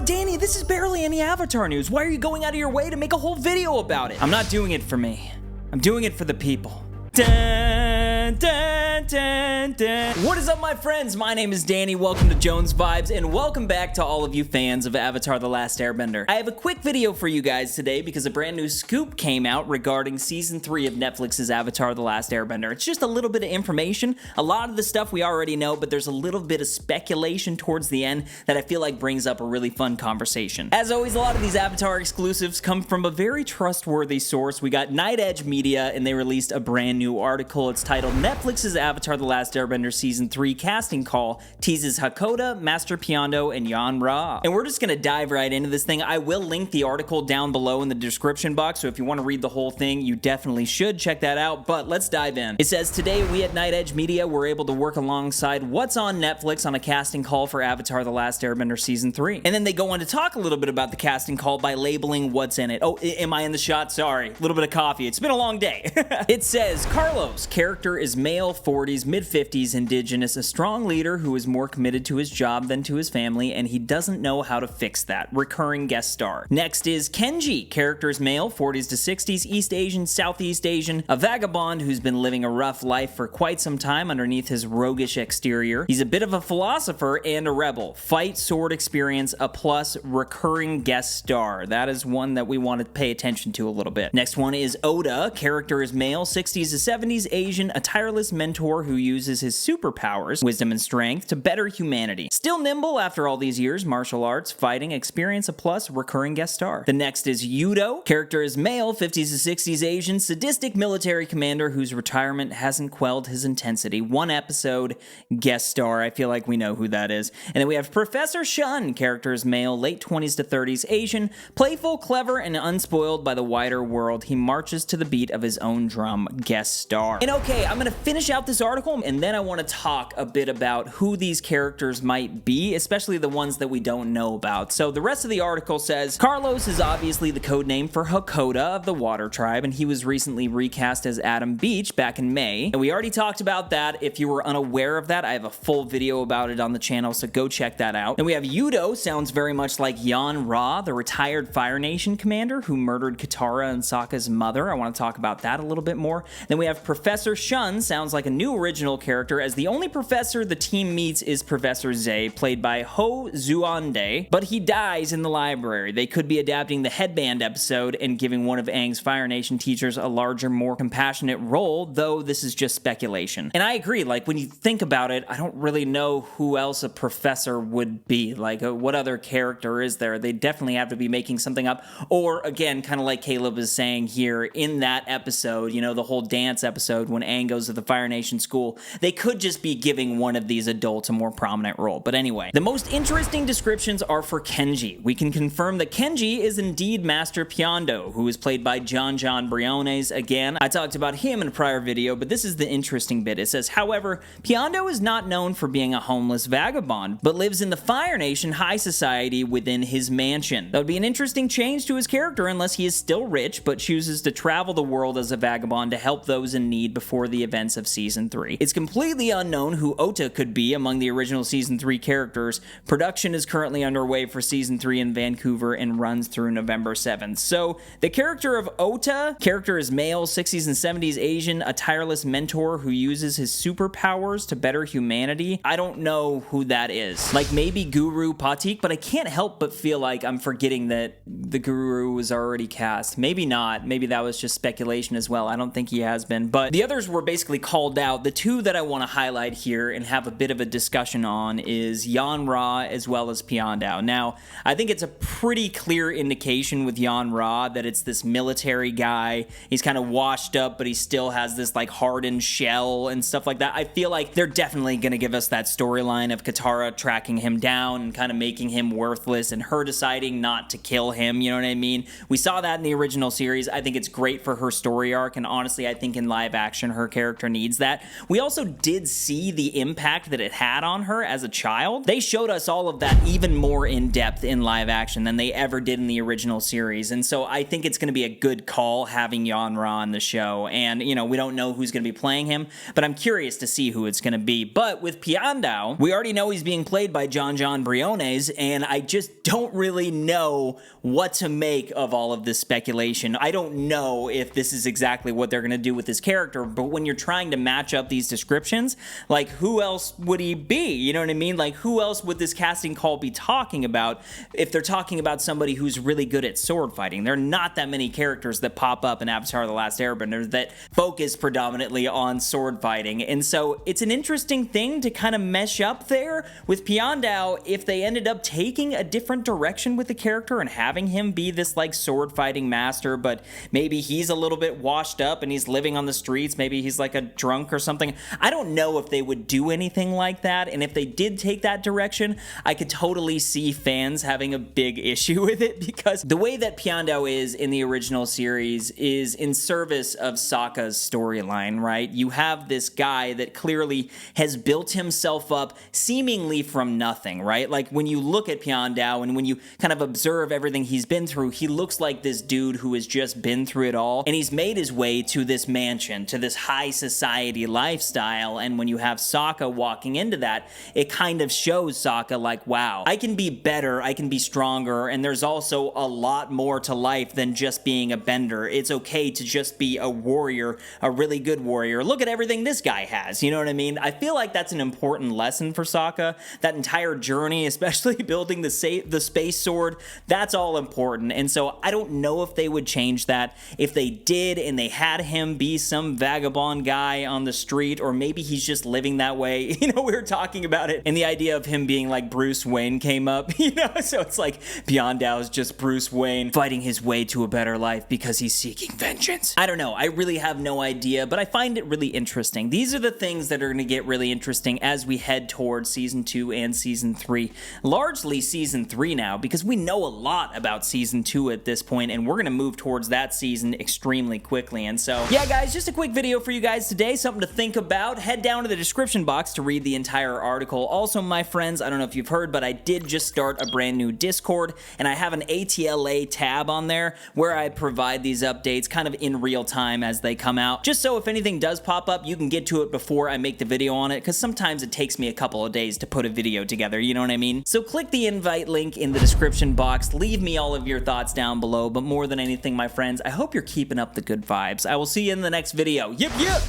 But Danny, this is barely any Avatar news. Why are you going out of your way to make a whole video about it? I'm not doing it for me. I'm doing it for the people. Dun, dun, dun, dun. What is up, my friends? My name is Danny. Welcome to Jones Vibes, and welcome back to all of you fans of Avatar: The Last Airbender. I have a quick video for you guys today because a brand new scoop came out regarding Season 3 of Netflix's Avatar: The Last Airbender. It's just a little bit of information. A lot of the stuff we already know, but there's a little bit of speculation towards the end that I feel like brings up a really fun conversation. As always, a lot of these Avatar exclusives come from a very trustworthy source. We got Night Edge Media, and they released a brand new article. It's titled Netflix's Avatar: The Last Airbender Season 3 Casting Call Teases Hakoda, Master Pyondo, and Yan Ra. And we're just gonna dive right into this thing. I will link the article down below in the description box, so if you want to read the whole thing, you definitely should check that out, but let's dive in. It says, today we at Night Edge Media were able to work alongside What's on Netflix on a casting call for Avatar: The Last Airbender Season 3. And then they go on to talk a little bit about the casting call by labeling what's in it. Oh, am I in the shot? Sorry. A little bit of coffee. It's been a long day. It says, Carlos, character is male, 40s, mid-50s, indigenous, a strong leader who is more committed to his job than to his family, and he doesn't know how to fix that. Recurring guest star. Next is Kenji, character is male, 40s to 60s, East Asian, Southeast Asian, a vagabond who's been living a rough life for quite some time underneath his roguish exterior. He's a bit of a philosopher and a rebel. Fight, sword experience, a plus, recurring guest star. That is one that we want to pay attention to a little bit. Next one is Oda, character is male, 60s to 70s, Asian, a tireless mentor who uses his superpowers, wisdom and strength, to better humanity. Still nimble after all these years, martial arts, fighting, experience, a plus, recurring guest star. The next is Yudo, character is male, 50s to 60s, Asian, sadistic military commander whose retirement hasn't quelled his intensity. One episode, guest star. I feel like we know who that is. And then we have Professor Shun, character is male, late 20s to 30s, Asian, playful, clever, and unspoiled by the wider world. He marches to the beat of his own drum, guest star. And okay, I'm gonna finish out this article, and then I want to talk a bit about who these characters might be, especially the ones that we don't know about. So the rest of the article says, Carlos is obviously the code name for Hakoda of the Water Tribe, and he was recently recast as Adam Beach back in May. And we already talked about that. If you were unaware of that, I have a full video about it on the channel, so go check that out. And we have Yudo, sounds very much like Yan Ra, the retired Fire Nation commander who murdered Katara and Sokka's mother. I want to talk about that a little bit more. Then we have Professor Shun, sounds like a new original character, as the only professor the team meets is Professor Zay, played by Ho Zuande, but he dies in the library. They could be adapting the Headband episode and giving one of Aang's Fire Nation teachers a larger, more compassionate role, though this is just speculation. And I agree, like, when you think about it, I don't really know who else a professor would be. Like, what other character is there? They definitely have to be making something up, or, again, kind of like Caleb is saying here, in that episode, you know, the whole dance episode when Aang goes to the Fire Nation school, they could just be giving one of these adults a more prominent role. But anyway, the most interesting descriptions are for Kenji. We can confirm that Kenji is indeed Master Pyondo, who is played by John Briones. Again, I talked about him in a prior video, but this is the interesting bit. It says, however, Pyondo is not known for being a homeless vagabond, but lives in the Fire Nation high society within his mansion. That would be an interesting change to his character unless he is still rich, but chooses to travel the world as a vagabond to help those in need before the events of Season 3. It's completely unknown who Ota could be among the original Season 3 characters. Production is currently underway for Season 3 in Vancouver and runs through November 7th. So, the character of Ota, character is male, 60s and 70s Asian, a tireless mentor who uses his superpowers to better humanity. I don't know who that is. Like, maybe Guru Patik, but I can't help but feel like I'm forgetting that the Guru was already cast. Maybe not. Maybe that was just speculation as well. I don't think he has been. But the others were basically called out. The two that I want to highlight here and have a bit of a discussion on is Yan Ra as well as Pyondo. Now, I think it's a pretty clear indication with Yan Ra that it's this military guy. He's kind of washed up, but he still has this like hardened shell and stuff like that. I feel like they're definitely going to give us that storyline of Katara tracking him down and kind of making him worthless and her deciding not to kill him, you know what I mean? We saw that in the original series. I think it's great for her story arc, and honestly, I think in live action, her character character needs that. We also did see the impact that it had on her as a child. They showed us all of that even more in depth in live action than they ever did in the original series, and so I think it's going to be a good call having Yon-Ra on the show. And you know, we don't know who's going to be playing him, but I'm curious to see who it's going to be. But with Piandao, we already know he's being played by John Briones, and I just don't really know what to make of all of this speculation. I don't know if this is exactly what they're going to do with this character, but when you're trying to match up these descriptions, like, who else would he be? You know what I mean? Like, who else would this casting call be talking about if they're talking about somebody who's really good at sword fighting? There are not that many characters that pop up in Avatar: The Last Airbender that focus predominantly on sword fighting, and so it's an interesting thing to kind of mesh up there with Piandao if they ended up taking a different direction with the character and having him be this like sword fighting master, but maybe he's a little bit washed up and he's living on the streets, maybe he's like a drunk or something. I don't know if they would do anything like that, and if they did take that direction, I could totally see fans having a big issue with it, because the way that Piandao is in the original series is in service of Sokka's storyline, right? You have this guy that clearly has built himself up seemingly from nothing, right? Like, when you look at Piandao and when you kind of observe everything he's been through, he looks like this dude who has just been through it all, and he's made his way to this mansion, to this high society lifestyle. And when you have Sokka walking into that, it kind of shows Sokka like, wow, I can be better, I can be stronger, and there's also a lot more to life than just being a bender. It's okay to just be a warrior, a really good warrior. Look at everything this guy has, you know what I mean? I feel like that's an important lesson for Sokka. That entire journey, especially building the space sword, that's all important. And so I don't know if they would change that. If they did and they had him be some vagabond guy on the street, or maybe he's just living that way. You know, we were talking about it, and the idea of him being like Bruce Wayne came up, you know? So it's like Piandao is just Bruce Wayne fighting his way to a better life because he's seeking vengeance. I don't know. I really have no idea, but I find it really interesting. These are the things that are going to get really interesting as we head towards season 2 and season 3. Largely season 3 now, because we know a lot about season 2 at this point, and we're going to move towards that season extremely quickly. And so, yeah, guys, just a quick video for you guys today, something to think about. Head down to the description box to read the entire article. Also, my friends, I don't know if you've heard, but I did just start a brand new Discord, and I have an ATLA tab on there where I provide these updates kind of in real time as they come out, just so if anything does pop up, you can get to it before I make the video on it, because sometimes it takes me a couple of days to put a video together, you know what I mean? So click the invite link in the description box, leave me all of your thoughts down below, but more than anything, my friends, I hope you're keeping up the good vibes. I will see you in the next video. Yip, yip!